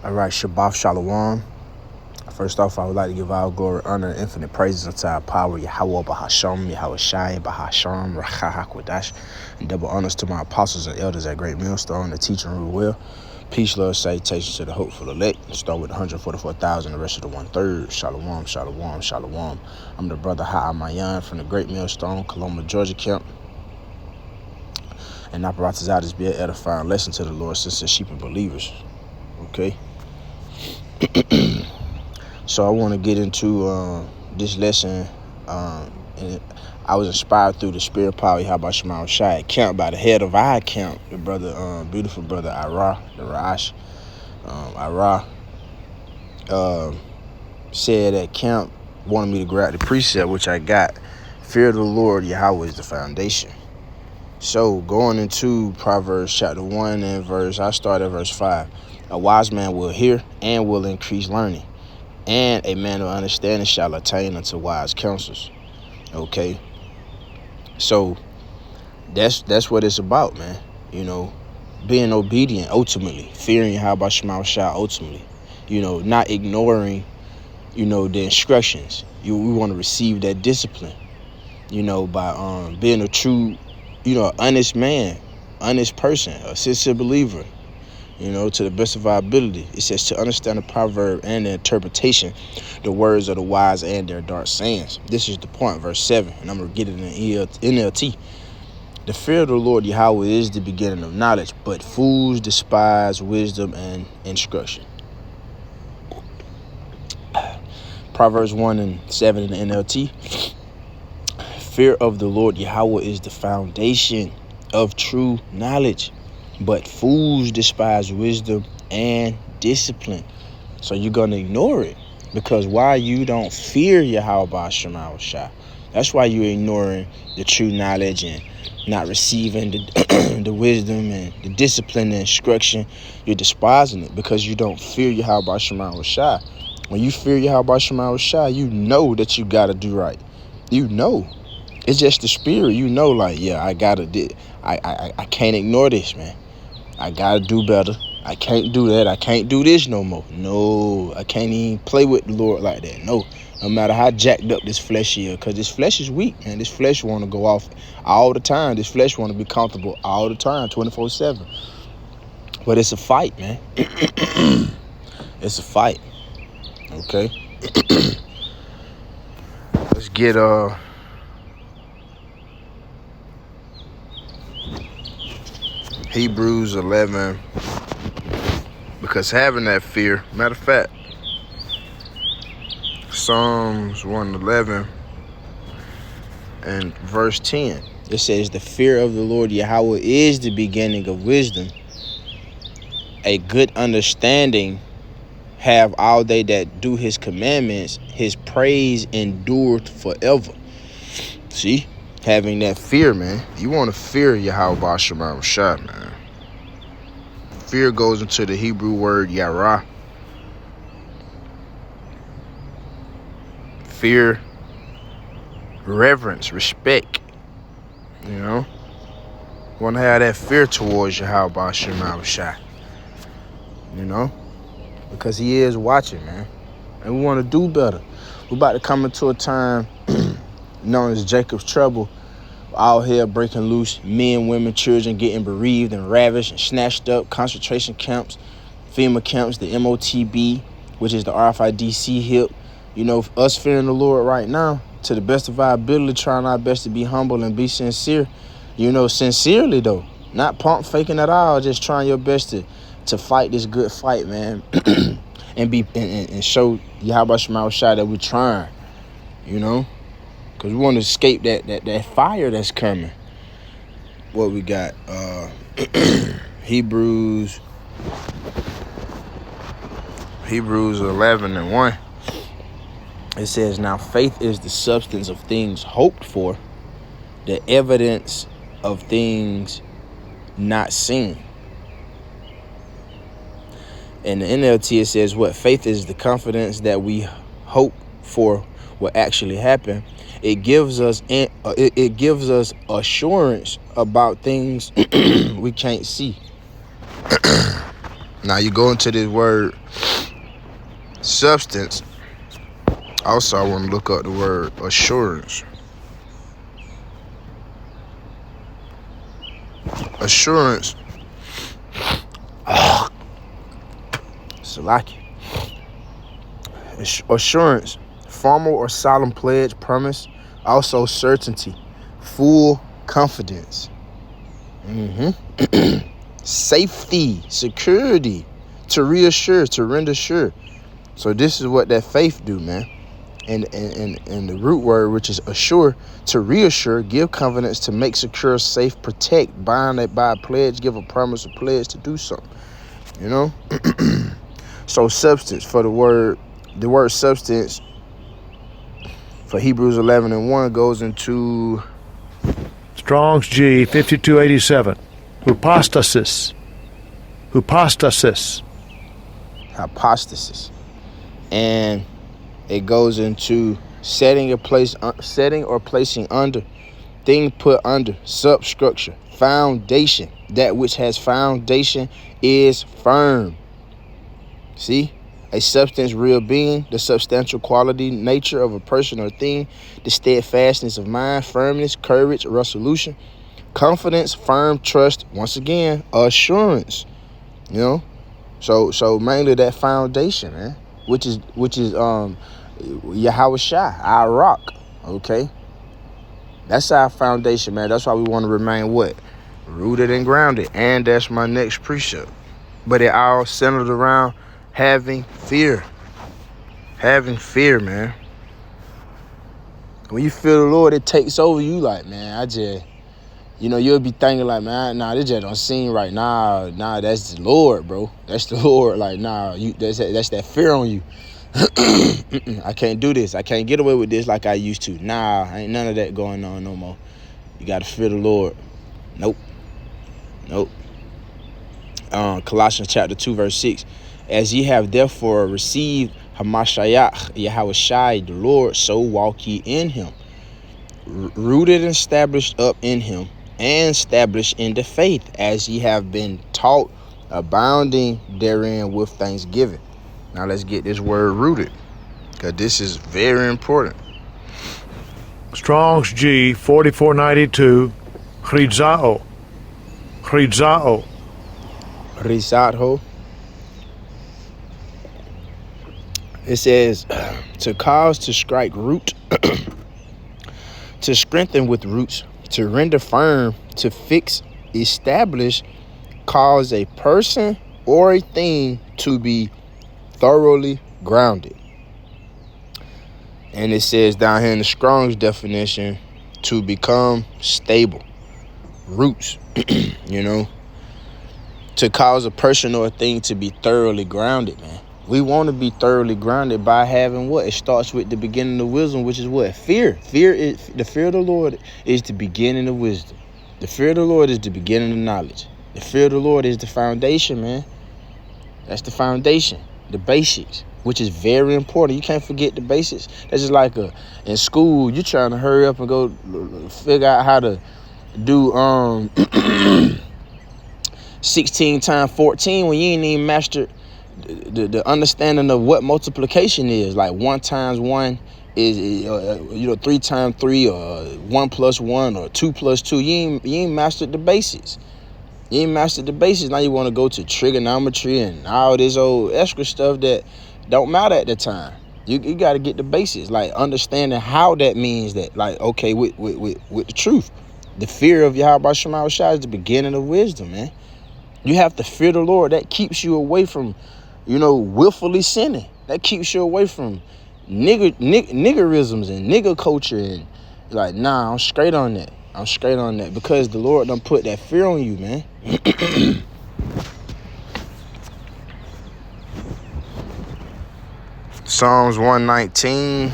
All right, Shabbat Shalom. First off, I would like to give all glory, honor, and infinite praises unto our power, Yahweh Bahasham, Yahweh Shai, Bahasham, Racha HaKodash, and double honors to my apostles and elders at Great Millstone, the teacher and rule well. Peace, love, salutations to the hopeful elect. Start with 144,000, the rest of the 1/3. Shalom, shalom, shalom. I'm the brother Ha'amayan from the Great Millstone, Coloma, Georgia camp. And I brought this out as be an edifying lesson to the Lord, sincere sheep and believers. Okay? So I want to get into this lesson. And I was inspired through the spirit power Yahweh Shema Shai camp by the head of our camp, the brother, beautiful brother Ira, the Rash. Ira said at camp, wanted me to grab the precept, which I got. Fear of the Lord, Yahweh is the foundation. So going into Proverbs chapter 1 and I start at verse 5. A wise man will hear and will increase learning, and a man of understanding shall attain unto wise counsels. Okay, so that's what it's about, man. You know, being obedient ultimately, fearing Yahweh Shema Shai ultimately. You know, not ignoring, the instructions. We want to receive that discipline. By being a true, honest man, honest person, a sincere believer. To the best of our ability. It says to understand the proverb and the interpretation, the words of the wise and their dark sayings. This is the point, verse 7, and I'm going to get it in NLT. The fear of the Lord Yahweh is the beginning of knowledge, but fools despise wisdom and instruction. Proverbs 1 and 7 in the NLT. Fear of the Lord Yahweh is the foundation of true knowledge, but fools despise wisdom and discipline. So you're going to ignore it. Because why you don't fear Yahweh Shema Shai? That's why you're ignoring the true knowledge and not receiving the wisdom and the discipline and instruction. You're despising it because you don't fear Yahweh Shema Shai. When you fear Yahweh Shema Shai, you know that you got to do right. You know. It's just the spirit. I got to. I can't ignore this, man. I gotta do better. I can't do that. I can't do this no more. No, I can't even play with the Lord like that. No matter how jacked up this flesh is, because this flesh is weak, man. This flesh want to go off all the time. This flesh want to be comfortable all the time, 24/7. But it's a fight, man. It's a fight. Okay. Let's get Hebrews 11, because having that fear, matter of fact, Psalms 111 and verse 10, it says, the fear of the Lord Yahweh is the beginning of wisdom. A good understanding have all they that do his commandments, his praise endureth forever. See? Having that fear, man. You want to fear Yahweh Shema Shai, man. Fear goes into the Hebrew word yara. Fear, reverence, respect. Want to have that fear towards Yahweh Shema Shai. Because he is watching, man. And we want to do better. We're about to come into a time known as Jacob's trouble. All hell breaking loose, men, women, children getting bereaved and ravished and snatched up, concentration camps, FEMA camps, the MOTB, which is the RFIDC HIP. Us fearing the Lord right now, to the best of our ability, trying our best to be humble and be sincere. Sincerely though, not pump faking at all, just trying your best to fight this good fight, man, and show Yahweh Shema Shai that we're trying, because we want to escape that fire that's coming. What we got? Hebrews 11 and 1. It says, now faith is the substance of things hoped for, the evidence of things not seen. In the NLT, it says, what faith is the confidence that we hope for will actually happen. It gives us assurance about things we can't see. Now you go into this word substance. Also, I want to look up the word assurance. Assurance. Salaki. Assurance. Formal or solemn pledge, promise. Also certainty. Full confidence. Safety. Security. To reassure. To render sure. So this is what that faith do, man. And the root word, which is assure, to reassure, give confidence, to make secure, safe, protect, bind it by a pledge, give a promise, a pledge to do something. You know? So substance for the word substance for Hebrews 11:1 goes into Strong's G 5287. Hypostasis. Hypostasis. And it goes into setting or placing under, thing put under, substructure, foundation. That which has foundation is firm. See? A substance, real being, the substantial quality, nature of a person or thing, the steadfastness of mind, firmness, courage, resolution, confidence, firm, trust, once again, assurance. You know? So mainly that foundation, man. Which is Yahweh Shai, our rock. Okay? That's our foundation, man. That's why we want to remain what? Rooted and grounded. And that's my next precept. But it all centered around having fear. Having fear, man. When you feel the Lord, it takes over you like, man, you'll be thinking like, man, nah, this just don't seem right. Nah, that's the Lord, bro. That's the Lord. Like, nah, that's that fear on you. I can't do this. I can't get away with this like I used to. Nah, ain't none of that going on no more. You got to fear the Lord. Nope. Colossians chapter 2, verse 6. As ye have therefore received Hamashiach, Yahweh Shai, the Lord, so walk ye in him. Rooted and established up in him, and established in the faith, as ye have been taught, abounding therein with thanksgiving. Now let's get this word rooted, because this is very important. Strong's G 4492. Chrizao. Rizadho. It says to cause to strike root, to strengthen with roots, to render firm, to fix, establish, cause a person or a thing to be thoroughly grounded. And it says down here in the Strong's definition, to become stable. Roots, to cause a person or a thing to be thoroughly grounded, man. We want to be thoroughly grounded by having what? It starts with the beginning of wisdom, which is what? Fear. The fear of the Lord is the beginning of wisdom. The fear of the Lord is the beginning of knowledge. The fear of the Lord is the foundation, man. That's the foundation, the basics, which is very important. You can't forget the basics. That's just like in school, you're trying to hurry up and go figure out how to do 16 times 14 when you ain't even mastered the understanding of what multiplication is. Like 1 times 1 is 3 times 3, or 1 plus 1, or 2 plus 2. You ain't mastered the basics. Now you want to go to trigonometry and all this old extra stuff that don't matter at the time. You got to get the basics, like understanding how that means that, like, okay, with the truth. The fear of Yahweh Shema Shai is the beginning of wisdom, man. You have to fear the Lord. That keeps you away from, willfully sinning. That keeps you away from niggerisms and nigger culture. And like, nah, I'm straight on that. Because the Lord done put that fear on you, man. Psalms 119.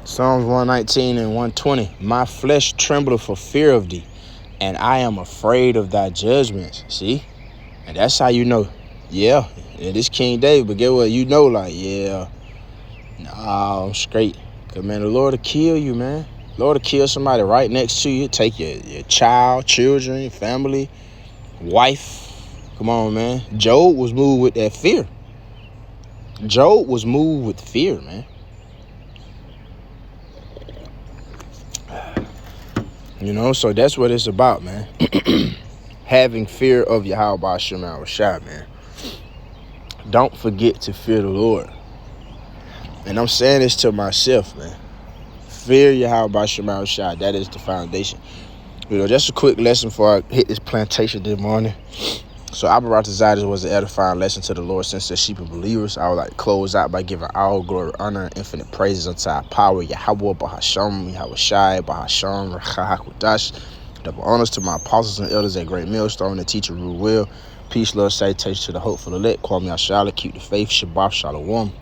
Psalms 119 and 120. My flesh trembleth for fear of thee, and I am afraid of thy judgments. See? And that's how you know. Yeah, this King David, but get what? Like, yeah, nah, I'm straight. Cause man, the Lord will kill you, man. Lord will kill somebody right next to you. Take your child, children, family, wife. Come on, man. Job was moved with that fear. Job was moved with fear, man. You know, so that's what it's about, man. Having fear of Yahweh Shema Shai, man. Don't forget to fear the Lord. And I'm saying this to myself, man. Fear Yahweh Shema Shai. That is the foundation. You know, just a quick lesson before I hit this plantation this morning. So Abaratazadis was an edifying lesson to the Lord since the sheep of believers. I would like to close out by giving all glory, honor, and infinite praises unto our power, Yahweh, Bahasham, Yahweh Shai, Bahasham, Rachahakudash. Double honors to my apostles and elders at Great Millstone, the teacher Rule Will. Peace, love, salutation to the hopeful elect. Call me Ashala, keep the faith, Shabbat, Shalom.